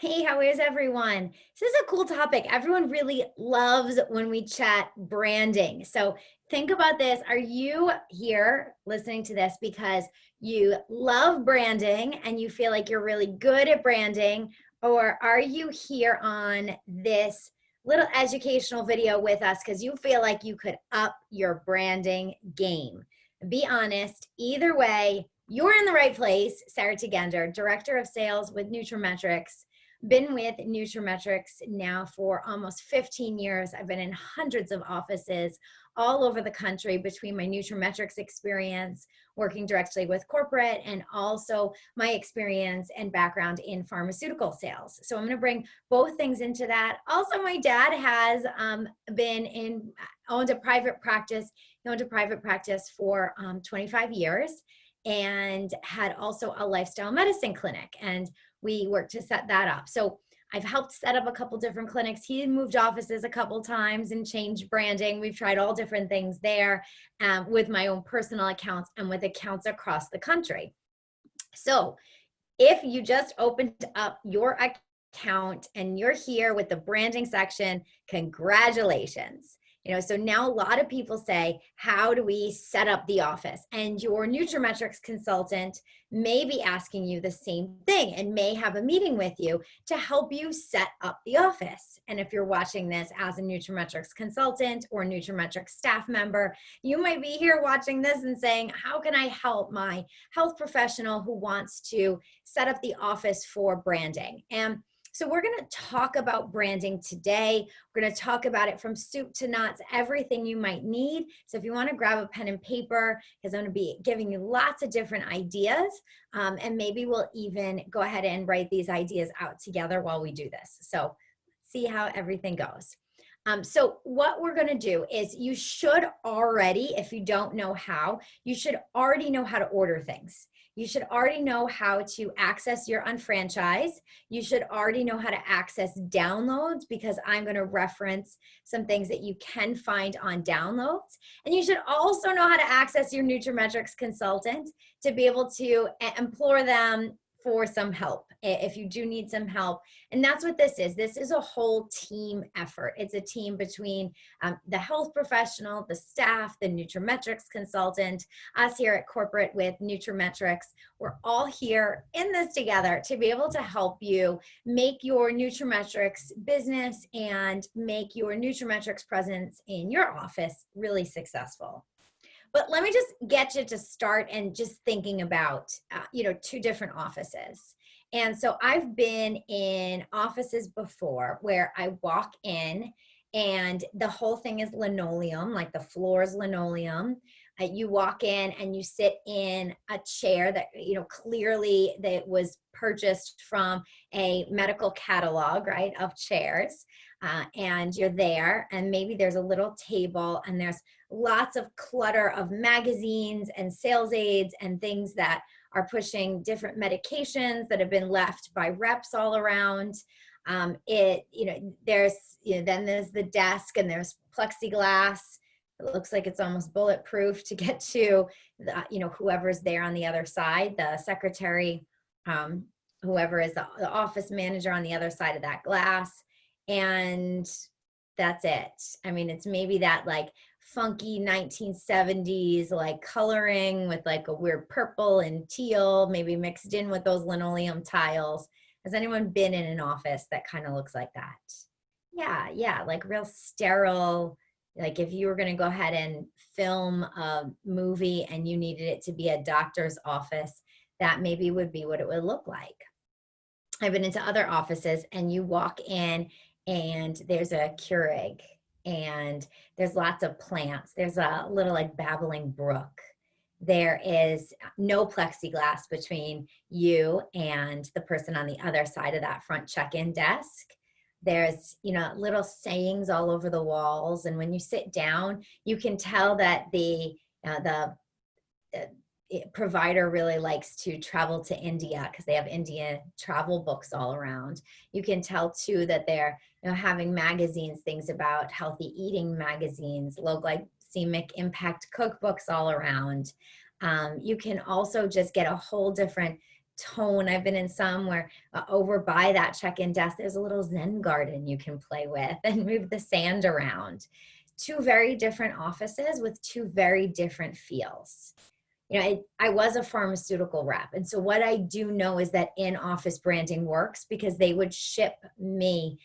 Hey, how is everyone? This is a cool topic. Everyone really loves when we chat branding. So think about this. Are you here listening to this because you love branding and you feel like you're really good at branding? Or are you here on this little educational video with us because you feel like you could up your branding game? Be honest. Either way, you're in the right place. Sarah Tugender, Director of Sales with nutraMetrix. Been with nutraMetrix now for almost 15 years. I've been in hundreds of offices all over the country between my nutraMetrix experience, working directly with corporate, and also my experience and background in pharmaceutical sales. So I'm going to bring both things into that. Also, my dad has owned a private practice. He owned a private practice for 25 years and had also a lifestyle medicine clinic. And we worked to set that up. So I've helped set up a couple different clinics. He moved offices a couple times and changed branding. We've tried all different things there with my own personal accounts and with accounts across the country. So if you just opened up your account and you're here with the branding section, congratulations. So now a lot of people say, how do we set up the office? And your nutraMetrix consultant may be asking you the same thing and may have a meeting with you to help you set up the office. And if you're watching this as a nutraMetrix consultant or nutraMetrix staff member, you might be here watching this and saying, how can I help my health professional who wants to set up the office for branding? And so we're going to talk about branding today. We're going to talk about it from soup to nuts, everything you might need. So if you want to grab a pen and paper, because I'm going to be giving you lots of different ideas, and maybe we'll even go ahead and write these ideas out together while we do this. So see how everything goes. So what we're going to do is you should already, if you don't know how, you should already know how to order things. You should already know how to access your unfranchise. You should already know how to access downloads because I'm going to reference some things that you can find on downloads. And you should also know how to access your nutraMetrix consultant to be able to implore them for some help if you do need some help. And that's what this is. This is a whole team effort. It's a team between the health professional, the staff, the nutraMetrix consultant, us here at corporate with nutraMetrix. We're all here in this together to be able to help you make your nutraMetrix business and make your nutraMetrix presence in your office really successful. But let me just get you to start and just thinking about, two different offices. And so I've been in offices before where I walk in and the whole thing is linoleum, like the floor is linoleum. You walk in and you sit in a chair that, clearly that was purchased from a medical catalog, right, of chairs. And you're there and maybe there's a little table and there's lots of clutter of magazines and sales aids and things that are pushing different medications that have been left by reps all around. Then there's the desk and there's plexiglass. It looks like it's almost bulletproof to get to whoever's there on the other side, the secretary, whoever is the office manager on the other side of that glass. And that's it. I mean, it's maybe that like funky 1970s like coloring with like a weird purple and teal, maybe mixed in with those linoleum tiles. Has anyone been in an office that kind of looks like that? Yeah, like real sterile. Like if you were going to go ahead and film a movie and you needed it to be a doctor's office, that maybe would be what it would look like. I've been into other offices and you walk in and there's a Keurig and there's lots of plants. There's a little like babbling brook. There is no plexiglass between you and the person on the other side of that front check-in desk. There's, little sayings all over the walls. And when you sit down, you can tell that the provider really likes to travel to India because they have Indian travel books all around. You can tell too that they're having magazines, things about healthy eating magazines, low glycemic impact cookbooks all around. You can also just get a whole different tone. I've been in some where over by that check-in desk, there's a little Zen garden you can play with and move the sand around. Two very different offices with two very different feels. You know, I was a pharmaceutical rep. And so what I do know is that in-office branding works because they would ship me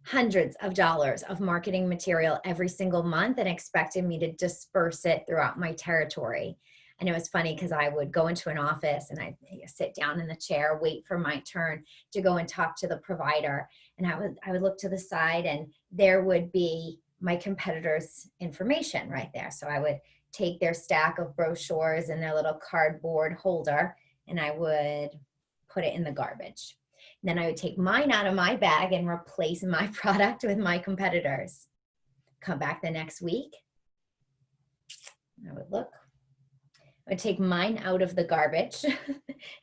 hundreds of dollars of marketing material every single month and expected me to disperse it throughout my territory. And it was funny because I would go into an office and I'd sit down in the chair, wait for my turn to go and talk to the provider. And I would look to the side and there would be my competitor's information right there. So I would take their stack of brochures in their little cardboard holder and I would put it in the garbage. And then I would take mine out of my bag and replace my product with my competitors. Come back the next week. I would look. I would take mine out of the garbage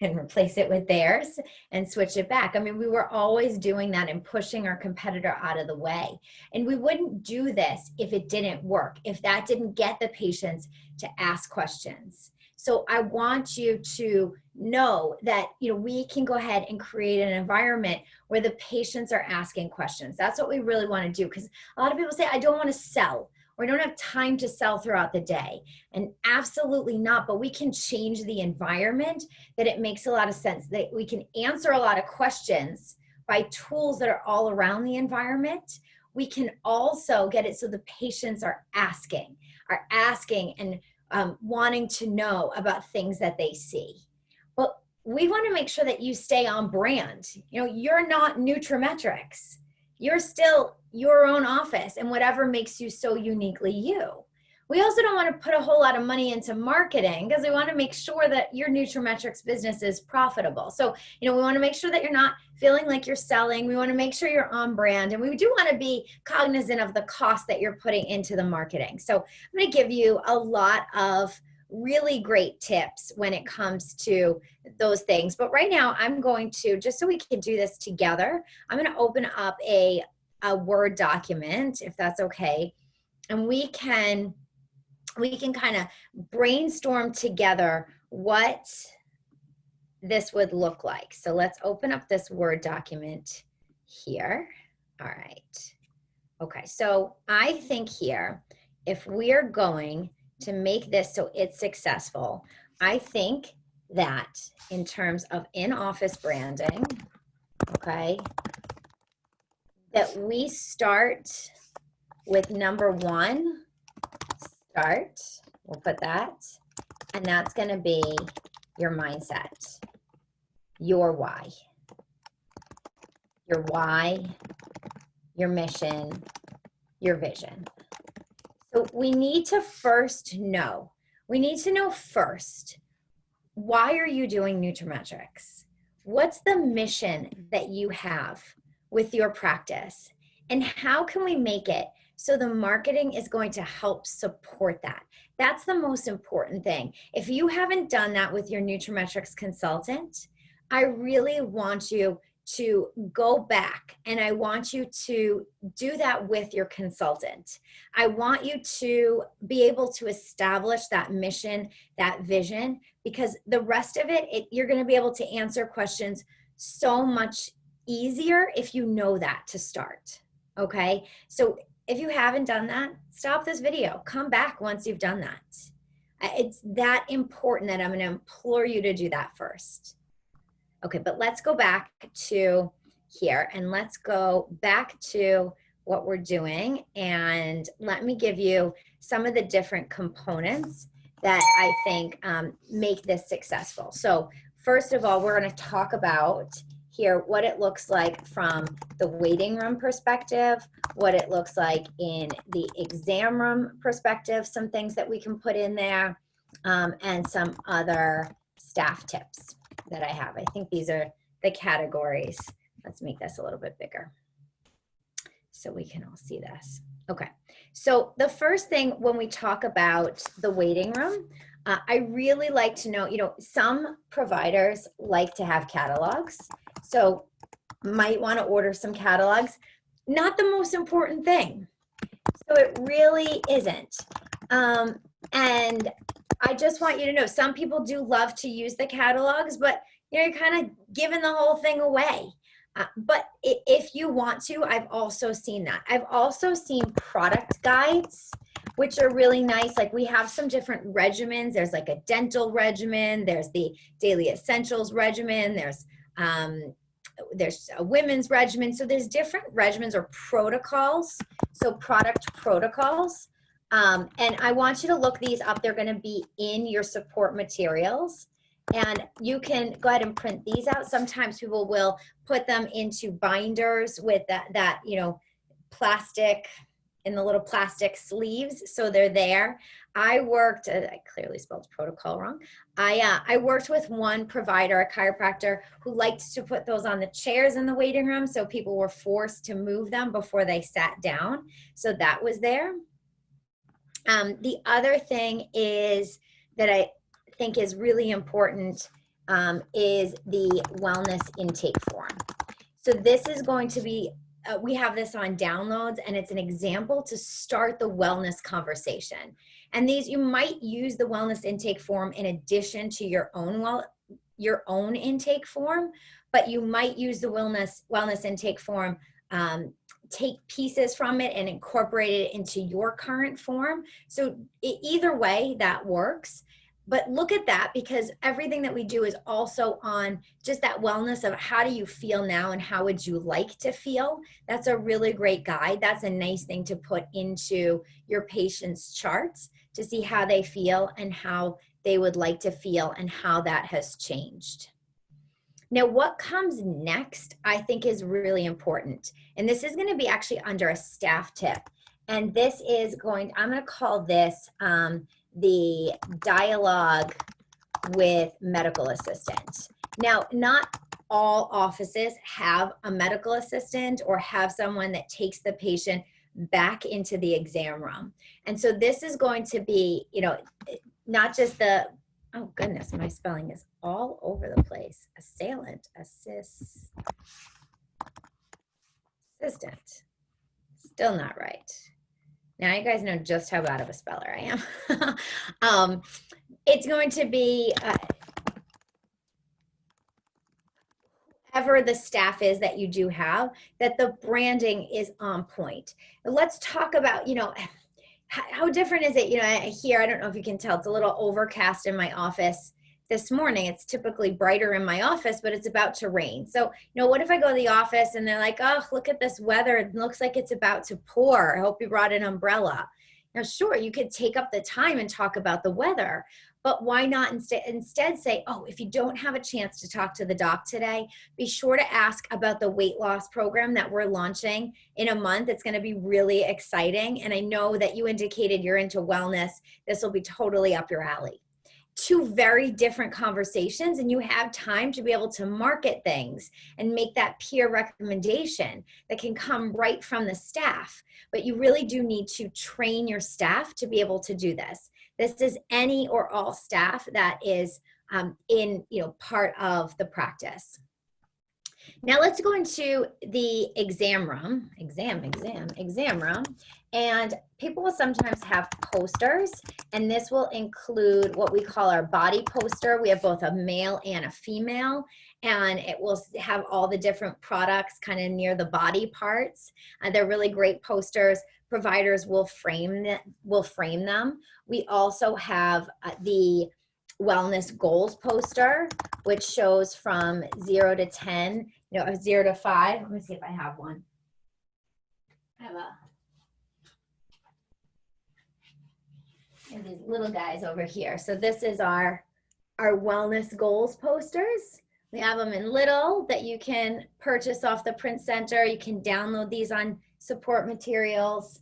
and replace it with theirs and switch it back. I mean, we were always doing that and pushing our competitor out of the way. And we wouldn't do this if it didn't work, if that didn't get the patients to ask questions. So I want you to know that, you know, we can go ahead and create an environment where the patients are asking questions. That's what we really want to do, because a lot of people say, I don't want to sell, or I don't have time to sell throughout the day. And absolutely not, but we can change the environment that it makes a lot of sense, that we can answer a lot of questions by tools that are all around the environment. We can also get it so the patients are asking and wanting to know about things that they see. But we want to make sure that you stay on brand. You know, you're not nutraMetrix. You're still your own office and whatever makes you so uniquely you. We also don't want to put a whole lot of money into marketing because we want to make sure that your nutraMetrix business is profitable. So, you know, we want to make sure that you're not feeling like you're selling. We want to make sure you're on brand, and we do want to be cognizant of the cost that you're putting into the marketing. So I'm going to give you a lot of really great tips when it comes to those things. But right now I'm going to, just so we can do this together, I'm going to open up a Word document, if that's okay. And we can kind of brainstorm together what this would look like. So let's open up this Word document here. All right. Okay, so I think here, if we're going to make this so it's successful, I think that in terms of in-office branding, okay, that we start with number one, we'll put that, and that's going to be your mindset, your why, your mission, your vision. So we need to know first, why are you doing nutraMetrix? What's the mission that you have with your practice? And how can we make it so the marketing is going to help support that? That's the most important thing. If you haven't done that with your nutraMetrix consultant, I really want you to go back and I want you to do that with your consultant. I want you to be able to establish that mission, that vision, because the rest of it, you're going to be able to answer questions so much easier if you know that to start. Okay. So if you haven't done that, stop this video, come back once you've done that. It's that important that I'm going to implore you to do that first. Okay, but let's go back to here and let's go back to what we're doing, and let me give you some of the different components that I think make this successful. So first of all, we're going to talk about here what it looks like from the waiting room perspective, what it looks like in the exam room perspective, some things that we can put in there, and some other staff tips that I have. I think these are the categories. Let's make this a little bit bigger so we can all see this. Okay, so the first thing when we talk about the waiting room, I really like to know, you know, some providers like to have catalogs, so might want to order some catalogs. Not the most important thing. So it really isn't. And I just want you to know, some people do love to use the catalogs, but you're kind of giving the whole thing away. But if you want to, I've also seen that. I've also seen product guides, which are really nice. Like we have some different regimens. There's like a dental regimen. There's the daily essentials regimen. There's a women's regimen. So there's different regimens or protocols. So product protocols. And I want you to look these up. They're going to be in your support materials. And you can go ahead and print these out. Sometimes people will put them into binders with that plastic, in the little plastic sleeves. So they're there. I clearly spelled protocol wrong. I worked with one provider, a chiropractor, who liked to put those on the chairs in the waiting room. So people were forced to move them before they sat down. So that was there. The other thing is that I think is really important is the wellness intake form. So this is going to be, we have this on downloads, and it's an example to start the wellness conversation. And these, you might use the wellness intake form in addition to your own intake form, but you might use the wellness intake form, take pieces from it and incorporate it into your current form. So either way, that works. But look at that, because everything that we do is also on just that wellness of how do you feel now and how would you like to feel. That's a really great guide. That's a nice thing to put into your patient's charts to see how they feel and how they would like to feel and how that has changed. Now, what comes next, I think, is really important. And this is going to be actually under a staff tip. And this is I'm going to call this the dialogue with medical assistant. Now, not all offices have a medical assistant or have someone that takes the patient back into the exam room. And so this is going to be, not just oh goodness, my spelling is all over the place. Assistant. Still not right. Now you guys know just how bad of a speller I am. It's going to be whoever the staff is that you do have, that the branding is on point. Let's talk about, how different is it? Here, I don't know if you can tell, it's a little overcast in my office this morning. It's typically brighter in my office, but it's about to rain. So, what if I go to the office and they're like, oh, look at this weather. It looks like it's about to pour. I hope you brought an umbrella. Now, sure, you could take up the time and talk about the weather, but why not instead say, oh, if you don't have a chance to talk to the doc today, be sure to ask about the weight loss program that we're launching in a month. It's going to be really exciting. And I know that you indicated you're into wellness. This will be totally up your alley. Two very different conversations, and you have time to be able to market things and make that peer recommendation that can come right from the staff. But you really do need to train your staff to be able to do this. This is any or all staff that is in part of the practice. Now let's go into the exam room, and people will sometimes have posters, and this will include what we call our body poster. We have both a male and a female, and it will have all the different products kind of near the body parts. They're really great posters. Providers will frame them. We also have the wellness goals poster, which shows from 0 to 10, 0 to 5. Let me see if I have one. I have these little guys over here. So this is our wellness goals posters. We have them in little that you can purchase off the print center. You can download these on support materials.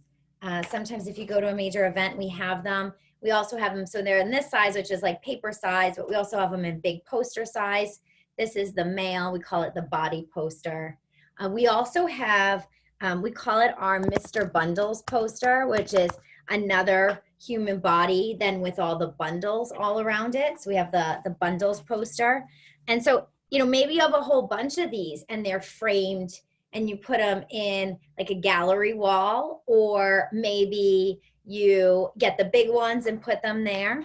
Sometimes if you go to a major event, we have them. We also have them, so they're in this size, which is like paper size, but we also have them in big poster size. This is the male, we call it the body poster. We also have, we call it our Mr. Bundles poster, which is another human body then with all the bundles all around it. So we have the bundles poster. And so, maybe you have a whole bunch of these and they're framed and you put them in like a gallery wall, or maybe you get the big ones and put them there.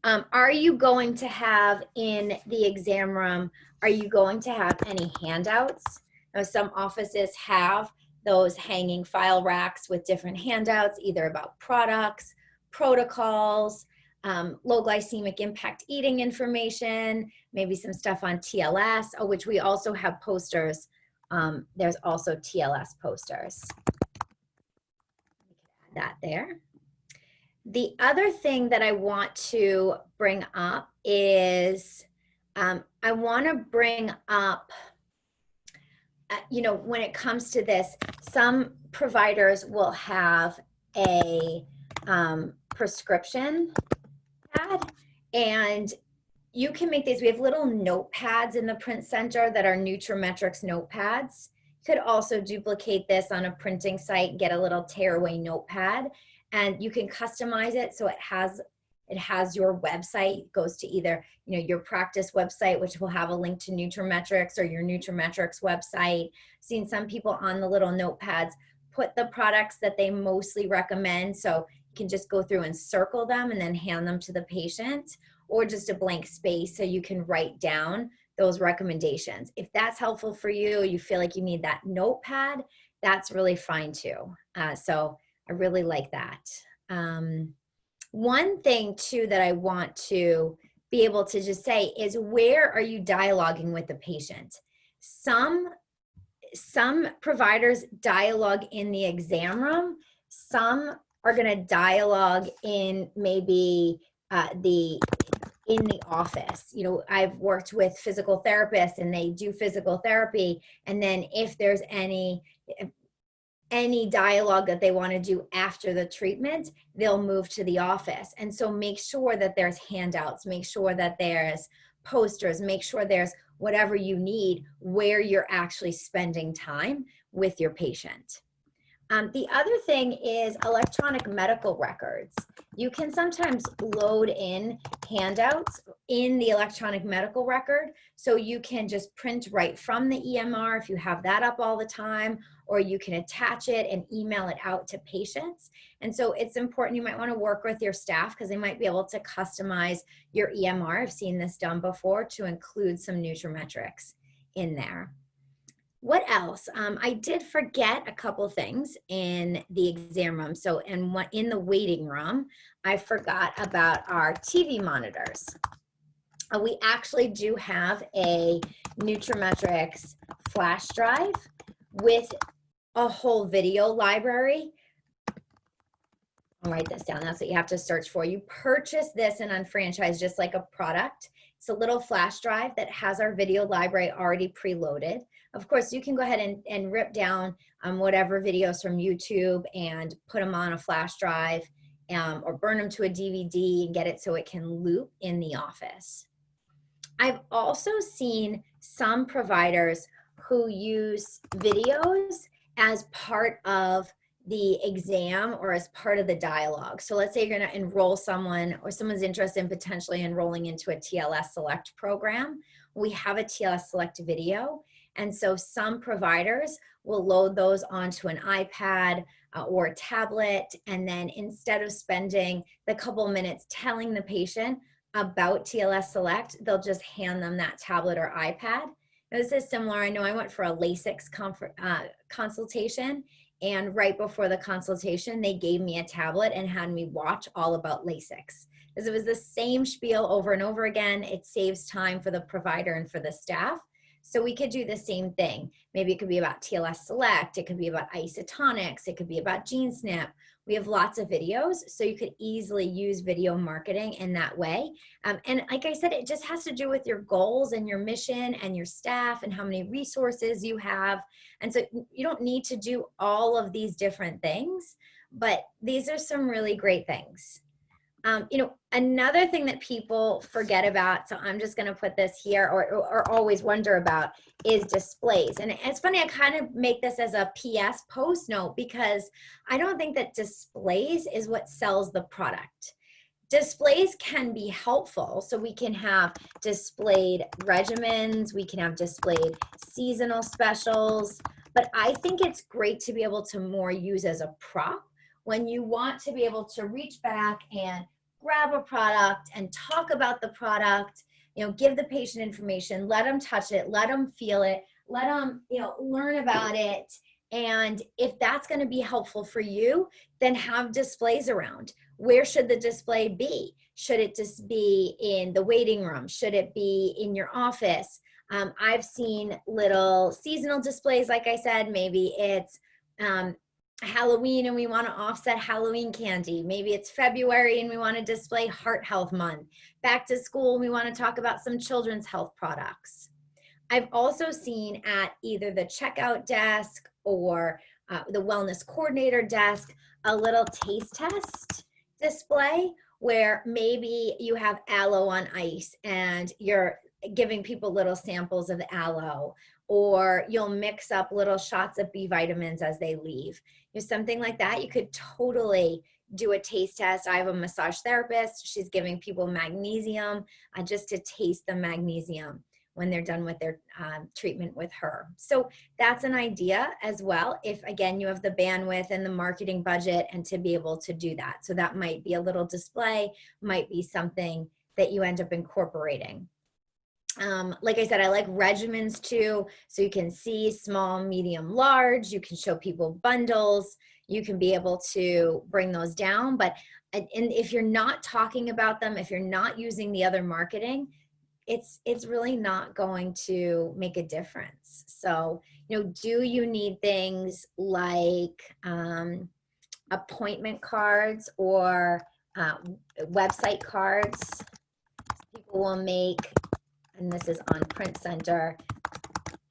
Are you going to have in the exam room, are you going to have any handouts? Now, some offices have those hanging file racks with different handouts, either about products, protocols, low glycemic impact eating information, maybe some stuff on TLS, which we also have posters. There's also TLS posters. We can add that there. The other thing that I want to bring up is I want to bring up, you know, when it comes to this, some providers will have a prescription pad, and you can make these. We have little notepads in the print center that are nutraMetrix notepads. You could also duplicate this on a printing site, get a little tearaway notepad, and you can customize it so it has your website. It goes to either, you know, your practice website, which will have a link to nutraMetrix, or your nutraMetrix website. I've seen some people on the little notepads put the products that they mostly recommend, so you can just go through and circle them and then hand them to the patient, or just a blank space so you can write down those recommendations. If that's helpful for you, you feel like you need that notepad, that's really fine too. So I really like that. One thing too that I want to be able to just say is, where are you dialoguing with the patient? Some providers dialogue in the exam room. Some are going to dialogue in maybe in the office. You know, I've worked with physical therapists and they do physical therapy, and then if there's any dialogue that they want to do after the treatment, they'll move to the office. And so make sure that there's handouts, make sure that there's posters, make sure there's whatever you need where you're actually spending time with your patient. The other thing is electronic medical records. You can sometimes load in handouts in the electronic medical record, so you can just print right from the EMR if you have that up all the time, or you can attach it and email it out to patients. And so it's important, you might want to work with your staff because they might be able to customize your EMR. I've seen this done before, to include some nutraMetrix in there. What else? I did forget a couple things in the exam room. So in the waiting room, I forgot about our TV monitors. We actually do have a nutraMetrix flash drive with a whole video library. I'll write this down. That's what you have to search for. You purchase this in Unfranchised just like a product. It's a little flash drive that has our video library already preloaded. Of course, you can go ahead and rip down whatever videos from YouTube and put them on a flash drive, or burn them to a DVD and get it so it can loop in the office. I've also seen some providers who use videos as part of the exam or as part of the dialogue. So let's say you're going to enroll someone, or someone's interested in potentially enrolling into a TLS Select program. We have a TLS Select video. And so some providers will load those onto an iPad or a tablet. And then instead of spending the couple minutes telling the patient about TLS Select, they'll just hand them that tablet or iPad. Now, this is similar. I know I went for a LASIK consultation, and right before the consultation, they gave me a tablet and had me watch all about LASIK. Because it was the same spiel over and over again. It saves time for the provider and for the staff. So we could do the same thing. Maybe it could be about TLS Select. It could be about isotonics. It could be about GeneSnip. We have lots of videos, so you could easily use video marketing in that way. And like I said, it just has to do with your goals and your mission and your staff and how many resources you have. And so you don't need to do all of these different things, but these are some really great things. You know, another thing that people forget about, so I'm just going to put this here, or always wonder about, is displays. And it's funny, I kind of make this as a PS post note, because I don't think that displays is what sells the product. Displays can be helpful. So we can have displayed regimens, we can have displayed seasonal specials, but I think it's great to be able to more use as a prop when you want to be able to reach back and grab a product and talk about the product, give the patient information, let them touch it, let them feel it, let them, learn about it. And if that's going to be helpful for you, then have displays around. Where should the display be? Should it just be in the waiting room? Should it be in your office? I've seen little seasonal displays, like I said. Maybe it's Halloween and we want to offset Halloween candy. Maybe it's February and we want to display Heart Health Month. Back to school, we want to talk about some children's health products. I've also seen at either the checkout desk or the wellness coordinator desk a little taste test display where maybe you have aloe on ice and you're giving people little samples of aloe, or you'll mix up little shots of B vitamins as they leave. Something like that, you could totally do a taste test. I have a massage therapist. She's giving people magnesium just to taste the magnesium when they're done with their treatment with her. So that's an idea as well, if again, you have the bandwidth and the marketing budget and to be able to do that. So that might be a little display, might be something that you end up incorporating. Like I said, I like regimens too. So you can see small, medium, large. You can show people bundles. You can be able to bring those down. But and if you're not talking about them, if you're not using the other marketing, it's really not going to make a difference. So, do you need things like appointment cards or website cards? People will make, and this is on Print Center,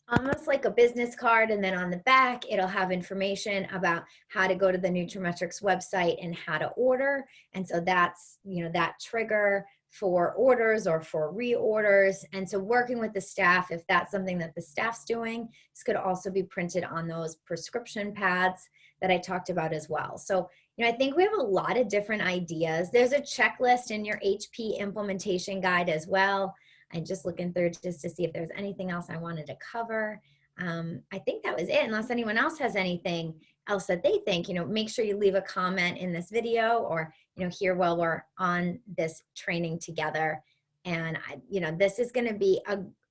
almost like a business card, and then on the back it'll have information about how to go to the nutraMetrix website and how to order. And so that's that trigger for orders or for reorders. And so working with the staff, if that's something that the staff's doing, this could also be printed on those prescription pads that I talked about as well. So I think we have a lot of different ideas. There's a checklist in your HP implementation guide as well. I'm just looking through just to see if there's anything else I wanted to cover. I think that was it, unless anyone else has anything else that they think. Make sure you leave a comment in this video or here while we're on this training together. And this is going to be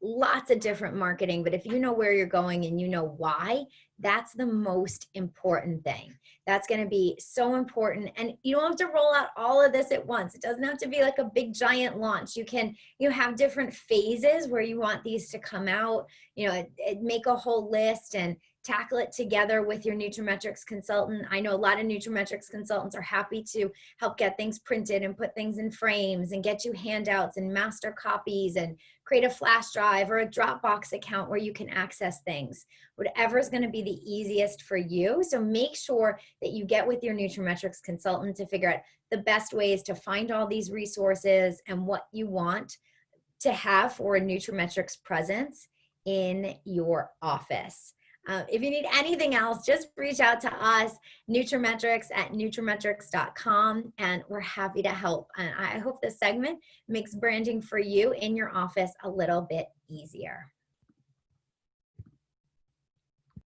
lots of different marketing, but if you know where you're going and you know why, that's the most important thing. That's going to be so important. And you don't have to roll out all of this at once. It doesn't have to be like a big giant launch. You can have different phases where you want these to come out, make a whole list and tackle it together with your nutraMetrix consultant. I know a lot of nutraMetrix consultants are happy to help get things printed and put things in frames and get you handouts and master copies and create a flash drive or a Dropbox account where you can access things. Whatever is going to be the easiest for you. So make sure that you get with your nutraMetrix consultant to figure out the best ways to find all these resources and what you want to have for a nutraMetrix presence in your office. If you need anything else, just reach out to us, nutraMetrix at nutrametrix.com, and we're happy to help. And I hope this segment makes branding for you in your office a little bit easier.